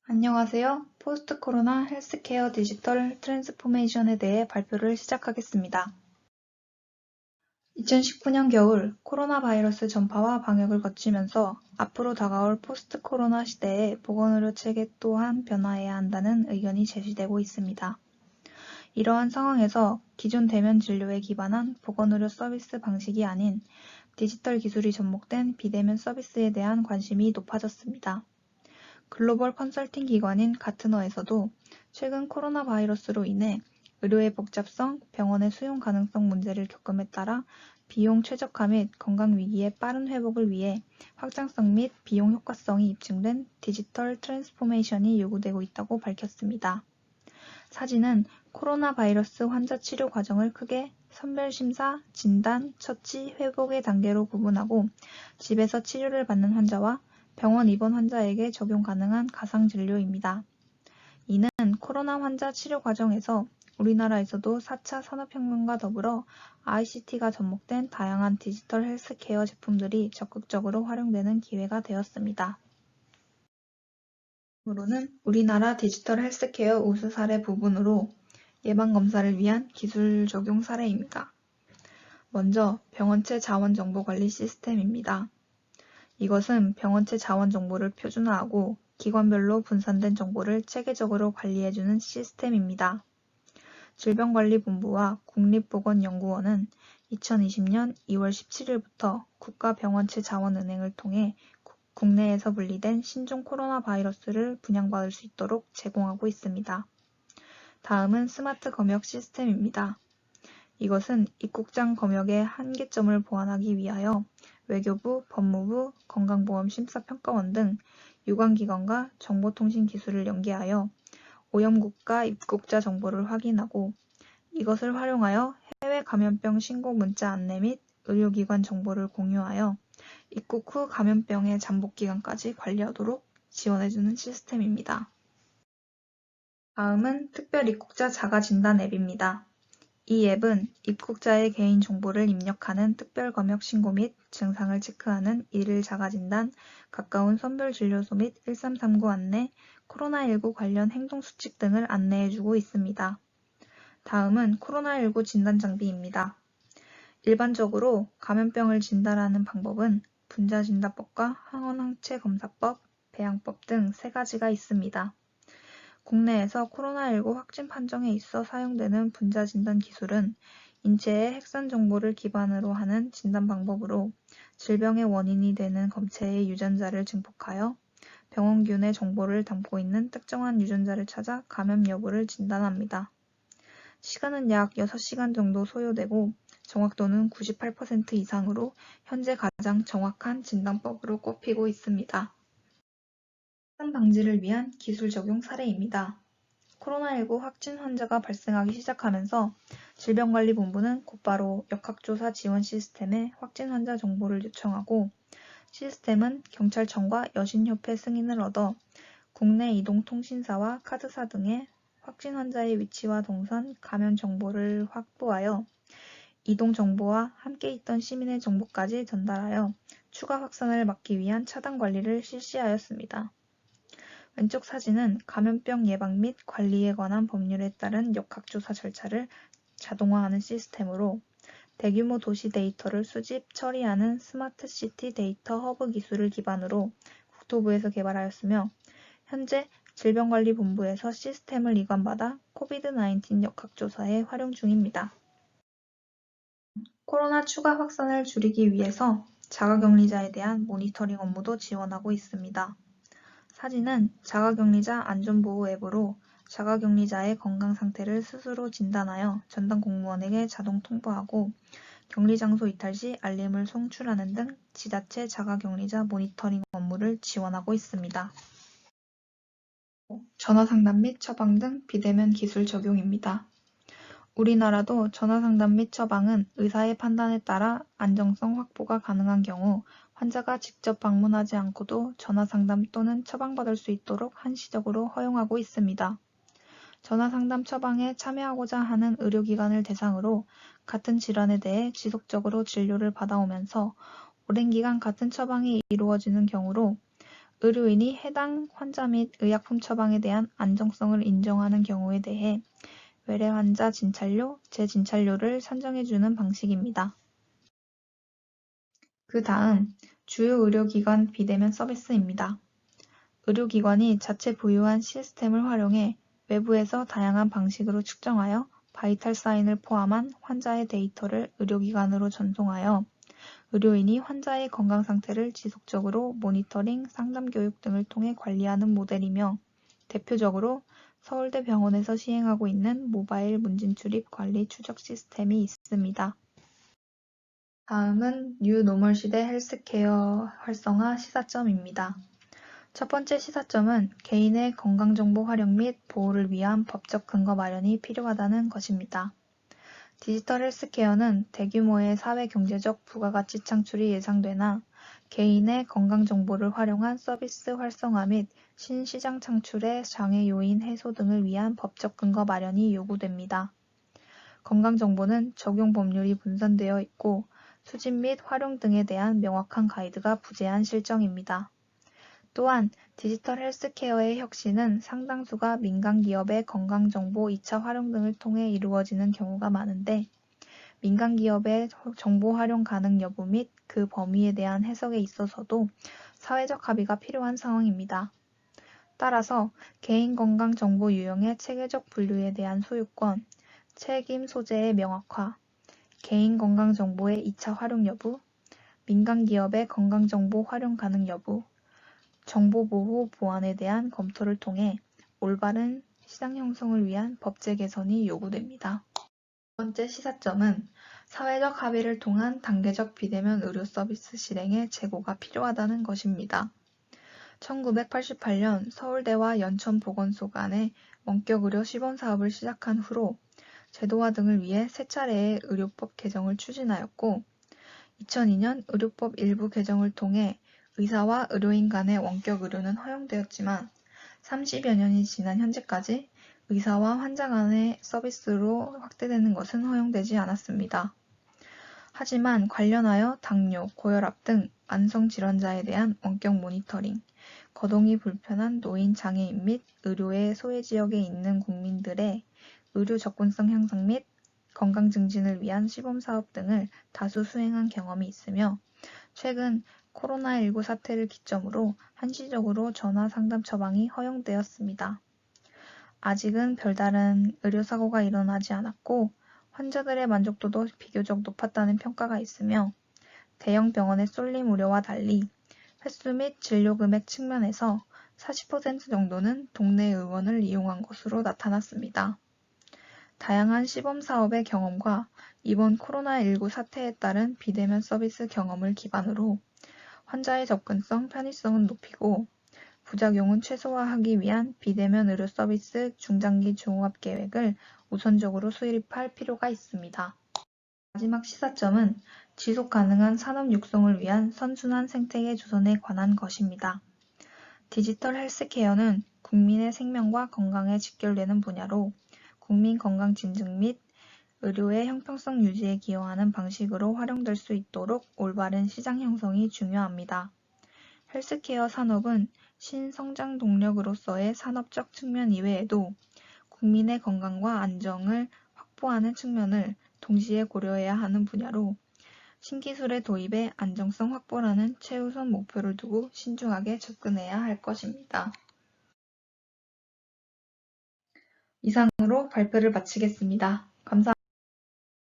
안녕하세요. 포스트 코로나 헬스케어 디지털 트랜스포메이션에 대해 발표를 시작하겠습니다. 2019년 겨울 코로나 바이러스 전파와 방역을 거치면서 앞으로 다가올 포스트 코로나 시대에 보건의료 체계 또한 변화해야 한다는 의견이 제시되고 있습니다. 이러한 상황에서 기존 대면 진료에 기반한 보건의료 서비스 방식이 아닌 디지털 기술이 접목된 비대면 서비스에 대한 관심이 높아졌습니다. 글로벌 컨설팅 기관인 가트너에서도 최근 코로나 바이러스로 인해 의료의 복잡성, 병원의 수용 가능성 문제를 겪음에 따라 비용 최적화 및 건강 위기의 빠른 회복을 위해 확장성 및 비용 효과성이 입증된 디지털 트랜스포메이션이 요구되고 있다고 밝혔습니다. 사진은 코로나 바이러스 환자 치료 과정을 크게 선별심사, 진단, 처치, 회복의 단계로 구분하고 집에서 치료를 받는 환자와 병원 입원 환자에게 적용 가능한 가상진료입니다. 이는 코로나 환자 치료 과정에서 우리나라에서도 4차 산업혁명과 더불어 ICT가 접목된 다양한 디지털 헬스케어 제품들이 적극적으로 활용되는 기회가 되었습니다. 다음으로는 우리나라 디지털 헬스케어 우수 사례 부분으로 예방검사를 위한 기술 적용 사례입니다. 먼저 병원체 자원정보관리 시스템입니다. 이것은 병원체 자원 정보를 표준화하고 기관별로 분산된 정보를 체계적으로 관리해주는 시스템입니다. 질병관리본부와 국립보건연구원은 2020년 2월 17일부터 국가병원체 자원은행을 통해 국내에서 분리된 신종 코로나 바이러스를 분양받을 수 있도록 제공하고 있습니다. 다음은 스마트 검역 시스템입니다. 이것은 입국장 검역의 한계점을 보완하기 위하여 외교부, 법무부, 건강보험심사평가원 등 유관기관과 정보통신기술을 연계하여 오염국가 입국자 정보를 확인하고 이것을 활용하여 해외 감염병 신고 문자 안내 및 의료기관 정보를 공유하여 입국 후 감염병의 잠복기간까지 관리하도록 지원해주는 시스템입니다. 다음은 특별 입국자 자가진단 앱입니다. 이 앱은 입국자의 개인 정보를 입력하는 특별검역 신고 및 증상을 체크하는 일일 자가진단, 가까운 선별진료소 및 1339 안내, 코로나19 관련 행동수칙 등을 안내해주고 있습니다. 다음은 코로나19 진단장비입니다. 일반적으로 감염병을 진단하는 방법은 분자진단법과 항원항체검사법, 배양법 등 3가지가 있습니다. 국내에서 코로나19 확진 판정에 있어 사용되는 분자진단 기술은 인체의 핵산 정보를 기반으로 하는 진단 방법으로 질병의 원인이 되는 검체의 유전자를 증폭하여 병원균의 정보를 담고 있는 특정한 유전자를 찾아 감염 여부를 진단합니다. 시간은 약 6시간 정도 소요되고 정확도는 98% 이상으로 현재 가장 정확한 진단법으로 꼽히고 있습니다. 확산 방지를 위한 기술 적용 사례입니다. 코로나19 확진 환자가 발생하기 시작하면서 질병관리본부는 곧바로 역학조사 지원 시스템에 확진 환자 정보를 요청하고 시스템은 경찰청과 여신협회 승인을 얻어 국내 이동통신사와 카드사 등의 확진 환자의 위치와 동선, 감염 정보를 확보하여 이동 정보와 함께 있던 시민의 정보까지 전달하여 추가 확산을 막기 위한 차단 관리를 실시하였습니다. 왼쪽 사진은 감염병 예방 및 관리에 관한 법률에 따른 역학조사 절차를 자동화하는 시스템으로 대규모 도시 데이터를 수집, 처리하는 스마트시티 데이터 허브 기술을 기반으로 국토부에서 개발하였으며 현재 질병관리본부에서 시스템을 이관받아 코비드-19 역학조사에 활용 중입니다. 코로나 추가 확산을 줄이기 위해서 자가격리자에 대한 모니터링 업무도 지원하고 있습니다. 사진은 자가격리자 안전보호 앱으로 자가격리자의 건강 상태를 스스로 진단하여 전담 공무원에게 자동 통보하고 격리장소 이탈 시 알림을 송출하는 등 지자체 자가격리자 모니터링 업무를 지원하고 있습니다. 전화상담 및 처방 등 비대면 기술 적용입니다. 우리나라도 전화상담 및 처방은 의사의 판단에 따라 안정성 확보가 가능한 경우 환자가 직접 방문하지 않고도 전화상담 또는 처방받을 수 있도록 한시적으로 허용하고 있습니다. 전화상담 처방에 참여하고자 하는 의료기관을 대상으로 같은 질환에 대해 지속적으로 진료를 받아오면서 오랜 기간 같은 처방이 이루어지는 경우로 의료인이 해당 환자 및 의약품 처방에 대한 안정성을 인정하는 경우에 대해 외래 환자 진찰료, 재진찰료를 산정해주는 방식입니다. 그 다음, 주요 의료기관 비대면 서비스입니다. 의료기관이 자체 보유한 시스템을 활용해 외부에서 다양한 방식으로 측정하여 바이탈 사인을 포함한 환자의 데이터를 의료기관으로 전송하여 의료인이 환자의 건강 상태를 지속적으로 모니터링, 상담 교육 등을 통해 관리하는 모델이며 대표적으로 서울대병원에서 시행하고 있는 모바일 문진 출입 관리 추적 시스템이 있습니다. 다음은 뉴 노멀 시대 헬스케어 활성화 시사점입니다. 첫 번째 시사점은 개인의 건강정보 활용 및 보호를 위한 법적 근거 마련이 필요하다는 것입니다. 디지털 헬스케어는 대규모의 사회경제적 부가가치 창출이 예상되나 개인의 건강정보를 활용한 서비스 활성화 및 신시장 창출의 장애 요인 해소 등을 위한 법적 근거 마련이 요구됩니다. 건강정보는 적용 법률이 분산되어 있고 수집 및 활용 등에 대한 명확한 가이드가 부재한 실정입니다. 또한 디지털 헬스케어의 혁신은 상당수가 민간 기업의 건강정보 2차 활용 등을 통해 이루어지는 경우가 많은데 민간 기업의 정보 활용 가능 여부 및 그 범위에 대한 해석에 있어서도 사회적 합의가 필요한 상황입니다. 따라서 개인건강정보 유형의 체계적 분류에 대한 소유권, 책임 소재의 명확화, 개인건강정보의 2차 활용 여부, 민간 기업의 건강정보 활용 가능 여부, 정보보호 보완에 대한 검토를 통해 올바른 시장 형성을 위한 법제 개선이 요구됩니다. 두 번째 시사점은 사회적 합의를 통한 단계적 비대면 의료 서비스 실행에 재고가 필요하다는 것입니다. 1988년 서울대와 연천보건소 간에 원격의료 시범사업을 시작한 후로 제도화 등을 위해 세 차례의 의료법 개정을 추진하였고 2002년 의료법 일부 개정을 통해 의사와 의료인 간의 원격 의료는 허용되었지만 30여 년이 지난 현재까지 의사와 환자 간의 서비스로 확대되는 것은 허용되지 않았습니다. 하지만 관련하여 당뇨, 고혈압 등 만성질환자에 대한 원격 모니터링, 거동이 불편한 노인, 장애인 및 의료의 소외지역에 있는 국민들의 의료 접근성 향상 및 건강 증진을 위한 시범사업 등을 다수 수행한 경험이 있으며 최근 코로나19 사태를 기점으로 한시적으로 전화 상담 처방이 허용되었습니다. 아직은 별다른 의료사고가 일어나지 않았고 환자들의 만족도도 비교적 높았다는 평가가 있으며 대형 병원의 쏠림 우려와 달리 횟수 및 진료 금액 측면에서 40% 정도는 동네 의원을 이용한 것으로 나타났습니다. 다양한 시범사업의 경험과 이번 코로나19 사태에 따른 비대면 서비스 경험을 기반으로 환자의 접근성, 편의성은 높이고 부작용은 최소화하기 위한 비대면 의료 서비스 중장기 종합 계획을 우선적으로 수립할 필요가 있습니다. 마지막 시사점은 지속 가능한 산업 육성을 위한 선순환 생태계 조성에 관한 것입니다. 디지털 헬스케어는 국민의 생명과 건강에 직결되는 분야로 국민 건강 증진 및 의료의 형평성 유지에 기여하는 방식으로 활용될 수 있도록 올바른 시장 형성이 중요합니다. 헬스케어 산업은 신성장 동력으로서의 산업적 측면 이외에도 국민의 건강과 안정을 확보하는 측면을 동시에 고려해야 하는 분야로 신기술의 도입에 안정성 확보라는 최우선 목표를 두고 신중하게 접근해야 할 것입니다. 이상으로 발표를 마치겠습니다. 감사합니다.